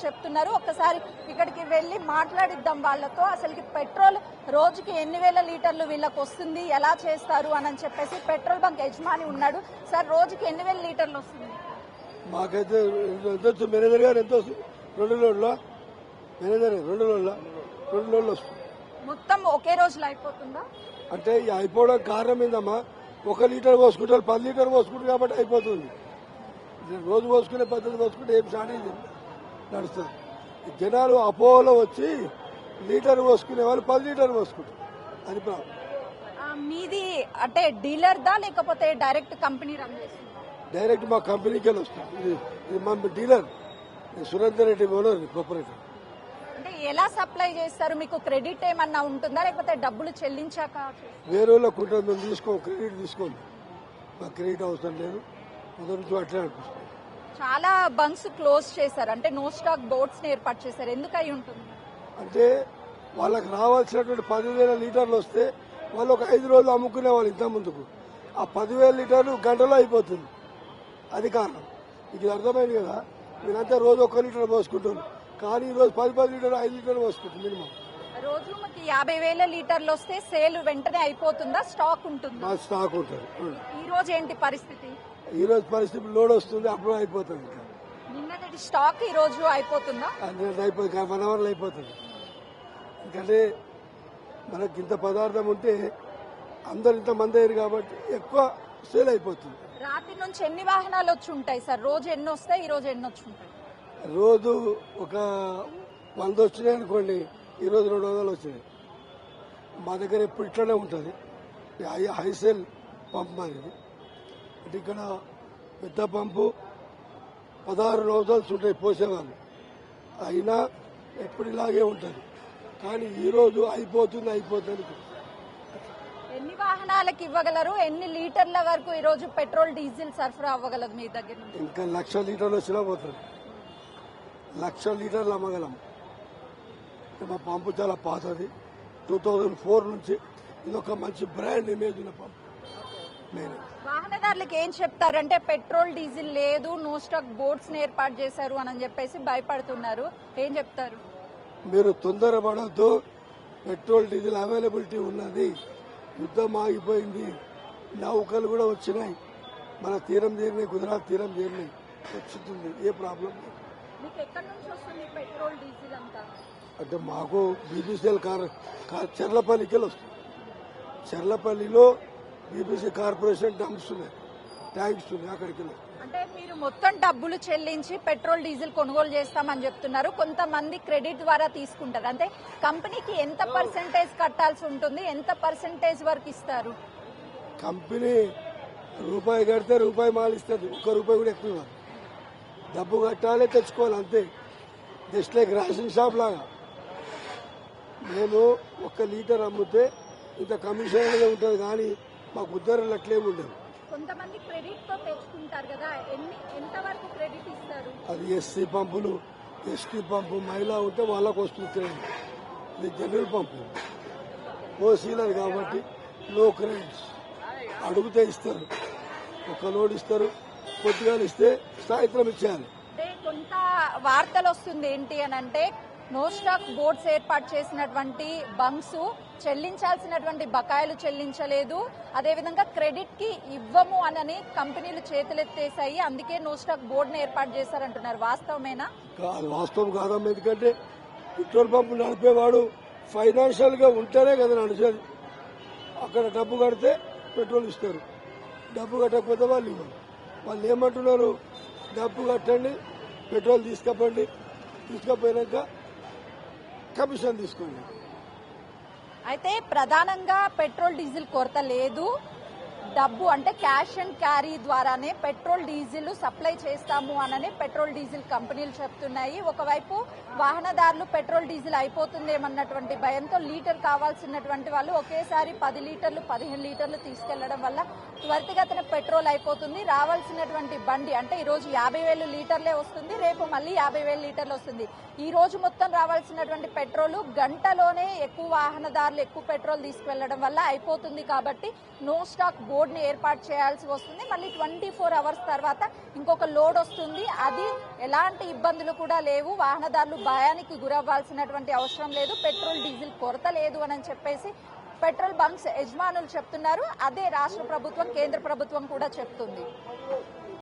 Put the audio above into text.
చెప్తున్నారు. ఒక్కసారి ఇక్కడికి వెళ్ళి మాట్లాడిద్దాం వాళ్ళతో. అసలుకి పెట్రోల్ రోజుకి ఎన్ని వేల లీటర్లు వీళ్ళకి వస్తుంది, ఎలా చేస్తారు అని చెప్పేసి పెట్రోల్ బంక్ యజమాని ఉన్నాడు. సార్, రోజుకి ఎన్ని వేల లీటర్లు వస్తుంది? మాకైతే మేనేజర్ గారు ఎంత వస్తుంది? 2 లోడ్ల మేనేజర్ 2 లోడ్లు వస్తుంది. మొత్తం ఒకే రోజులో అయిపోతుందా? అంటే అయిపోవడం కారణం ఏందమ్మా, 1 లీటర్ పోసుకుంటారు, 10 లీటర్ పోసుకుంటారు కాబట్టి అయిపోతుంది. రోజు పోసుకునే పద్ధతి పోసుకుంటే ఏం షార్టేజ్ నడుస్తుంది. జనాలు అపోలో వచ్చి లీటర్ పోసుకునే వాళ్ళు 10 లీటర్ పోసుకుంటారు. అది ప్రాబ్లం. మీది అంటే డీలర్దా లేకపోతే డైరెక్ట్ కంపెనీ రన్ చేస్తుంది? డైరెక్ట్ మా కంపెనీకి వెళ్ళి వస్తుంది. ఇది మా dealer Surender Reddy owner cooperative. అంటే ఎలా సప్లై చేస్తారు? మీకు క్రెడిట్ ఏమన్నా ఉంటుందా లేకపోతే డబ్బులు చెల్లించాక? వేరే వాళ్ళకు ఉంటుంది, మేము క్రెడిట్ తీసుకోండి. మాకు క్రెడిట్ అవసరం లేదు, మొదటి నుంచి అట్లే అనిపిస్తుంది. చాలా బంక్స్ క్లోజ్ చేశారు, అంటే నో స్టాక్ బోర్డ్స్ ఏర్పాటు చేశారు. ఎందుకు అయి ఉంటుంది? అంటే వాళ్ళకి రావాల్సినటువంటి 10,000 లీటర్లు వస్తే వాళ్ళు ఒక 5 రోజులు అమ్ముకునే వాళ్ళు ఇంత ముందుకు. ఆ 10,000 లీటర్లు గంటలో అయిపోతుంది. అది కారణం. ఇది అర్థమైంది కదా. మీరంతా రోజు 1 లీటర్ పోసుకుంటున్నారు, కానీ ఈ రోజు 10 లీటర్లు 5 లీటర్లు పోసుకుంటుంది మినిమం. రోజు మనకి 50,000 లీటర్లు వస్తే సేల్ వెంటనే అయిపోతుందా? స్టాక్ ఉంటుందా? స్టాక్ ఉంటుంది. ఈ రోజు ఏంటి పరిస్థితి? ఈ రోజు పరిస్థితి లోడ్ వస్తుంది, అప్పుడు అయిపోతుంది. నిన్నటి స్టాక్ ఈ రోజు అయిపోతుందా? అయిపోతుంది, 1 అవర్లో అయిపోతుంది. ఎందుకంటే మనకి ఇంత పదార్థం ఉంటే అందరు ఇంత మంది అయ్యారు కాబట్టి ఎక్కువ సేల్ అయిపోతుంది. రాత్రి నుంచి ఎన్ని వాహనాలు వచ్చి ఉంటాయి సార్? రోజు ఎన్ని వస్తాయి? ఈ రోజు ఎన్ని వచ్చి ఉంటాయి? రోజు ఒక 100 వచ్చినాయి అనుకోండి, ఈరోజు 200 వచ్చినాయి. మా దగ్గర ఎప్పుడు ఇట్లనే ఉంటుంది. హైసేల్ పంప్ అనేది. అంటే ఇక్కడ పెద్ద పంపు 16 రోజులు ఉంటాయి పోసేవాళ్ళు, అయినా ఎప్పుడు ఇలాగే ఉంటుంది. కానీ ఈరోజు అయిపోతుంది. ఎన్ని వాహనాలకు ఇవ్వగలరు? ఎన్ని లీటర్ల వరకు ఈ రోజు పెట్రోల్ డీజిల్ సరఫరా అవ్వగలదు మీ దగ్గర నుంచి? ఇంకా 1,00,000 లీటర్లు వచ్చినా పోతుంది. 1,00,000 లీటర్లు అమ్మగలం. మా పంపు చాలా పాతది, 2004 నుంచి. ఇది ఒక మంచి బ్రాండ్ ఇమేజ్ ఉన్న పంపు. వాహనదారులకు ఏం చెప్తారంటే పెట్రోల్ డీజిల్ లేదు, నో స్టాక్ బోర్డ్స్ ఏర్పాటు చేశారు అని చెప్పేసి భయపడుతున్నారు. ఏం చెప్తారు? మీరు తొందరపడద్దు, పెట్రోల్ డీజిల్ అవైలబిలిటీ ఉన్నది. యుద్ధం ఆగిపోయింది, నౌకలు కూడా వచ్చినాయి, మన తీరం చేరినాయి, గుజరాత్ తీరం చేరినాయి, వచ్చింది. ఏ ప్రాబ్లం లేదు. మీకు ఎక్కడి నుంచి వస్తుంది పెట్రోల్ డీజిల్ అంతా? అంటే మాకు బీపీసీఎల్ చెర్లపల్లికి వస్తుంది. చెర్లపల్లిలో బీపీసీ కార్పొరేషన్ డంప్స్ ఉన్నాయి, ట్యాంక్స్ ఉన్నాయి, అక్కడికి. అంటే మీరు మొత్తం డబ్బులు చెల్లించి పెట్రోల్ డీజిల్ కొనుగోలు చేస్తామని చెప్తున్నారు. కొంతమంది క్రెడిట్ ద్వారా తీసుకుంటారు. అంటే కంపెనీకి ఎంత పర్సెంటేజ్ కట్టాల్సి ఉంటుంది? ఎంత పర్సెంటేజ్ వరకు ఇస్తారు? కంపెనీ రూపాయి కడితే రూపాయి మాలు ఇస్తుంది, 1 రూపాయి కూడా ఎక్కువ ఇవ్వదు. డబ్బు కట్టాలి, తెచ్చుకోవాలి, అంతే. జస్ట్ లైక్ రేషన్ షాప్ లాగా. మేము 1 లీటర్ అమ్మితే ఇంత కమిషన్ అనేది ఉంటుంది, కానీ మాకు ఉద్దరలు అట్లేమి ఉండదు. కొంతమంది క్రెడిట్ తో తెచ్చుకుంటారు కదా, ఎంత వరకు క్రెడిట్ ఇస్తారు? అది ఎస్సీ పంపులు, ఎస్టీ పంపు, మహిళా ఉంటే వాళ్ళకు వస్తుంది క్రెడిట్. ఇది జనరల్ పంపు, ఓసీలర్ కాబట్టి లో క్రెడిట్స్. అడిగితే ఇస్తారు, 1 లోడ్ ఇస్తారు, కొద్దిగా ఇస్తే సాయంత్రం ఇచ్చేయాలి. కొంత వార్తలు వస్తుంది ఏంటి అని అంటే, నో స్టాక్ బోర్డ్స్ ఏర్పాటు చేసినటువంటి బంక్స్ చెల్లించాల్సినటువంటి బకాయిలు చెల్లించలేదు, అదేవిధంగా క్రెడిట్ కి ఇవ్వము అని కంపెనీలు చేతులెత్తేసాయి, అందుకే నో స్టాక్ బోర్డును ఏర్పాటు చేశారంటున్నారు. వాస్తవమేనా? వాస్తవం కాదమ్మా. ఎందుకంటే పెట్రోల్ పంపు నడిపేవాడు ఫైనాన్షియల్ గా ఉంటేనే కదా నడిచేది. అక్కడ డబ్బు కడితే పెట్రోల్ ఇస్తారు, డబ్బు కట్టకపోతే వాళ్ళు ఇవ్వరు. వాళ్ళు ఏమంటున్నారు? డబ్బు కట్టండి, పెట్రోల్ తీసుకపోండి, తీసుకపోయినాక కమిషన్ తీసుకోండి. అయితే ప్రధానంగా పెట్రోల్ డీజిల్ కొరత లేదు, డబ్బు అంటే క్యాష్ అండ్ క్యారీ ద్వారానే పెట్రోల్ డీజిల్ సప్లై చేస్తాము అననే పెట్రోల్ డీజిల్ కంపెనీలు చెప్తున్నాయి. ఒకవైపు వాహనదారులు పెట్రోల్ డీజిల్ అయిపోతుందేమన్నటువంటి భయంతో లీటర్ కావాల్సినటువంటి వాళ్ళు ఒకేసారి 10 లీటర్లు 15 లీటర్లు తీసుకెళ్లడం వల్ల త్వరితగతిన పెట్రోల్ అయిపోతుంది. రావాల్సినటువంటి బండి అంటే ఈ రోజు 50,000 లీటర్లే వస్తుంది, రేపు మళ్ళీ 50,000 లీటర్లు వస్తుంది. ఈ రోజు మొత్తం రావాల్సినటువంటి పెట్రోల్ గంటలోనే ఎక్కువ వాహనదారులు ఎక్కువ పెట్రోల్ తీసుకువెళ్లడం వల్ల అయిపోతుంది. కాబట్టి నో స్టాక్ బోర్డుని ఏర్పాటు చేయాల్సి వస్తుంది. మళ్ళీ 24 అవర్స్ తర్వాత ఇంకొక లోడ్ వస్తుంది. అది ఎలాంటి ఇబ్బందులు కూడా లేవు. వాహనదారులు భయానికి గురవ్వాల్సినటువంటి అవసరం లేదు. పెట్రోల్ డీజిల్ కొరత లేదు అని చెప్పేసి పెట్రోల్ బంక్స్ యజమానులు చెప్తున్నారు. అదే రాష్ట్ర ప్రభుత్వం, కేంద్ర ప్రభుత్వం కూడా చెప్తుంది.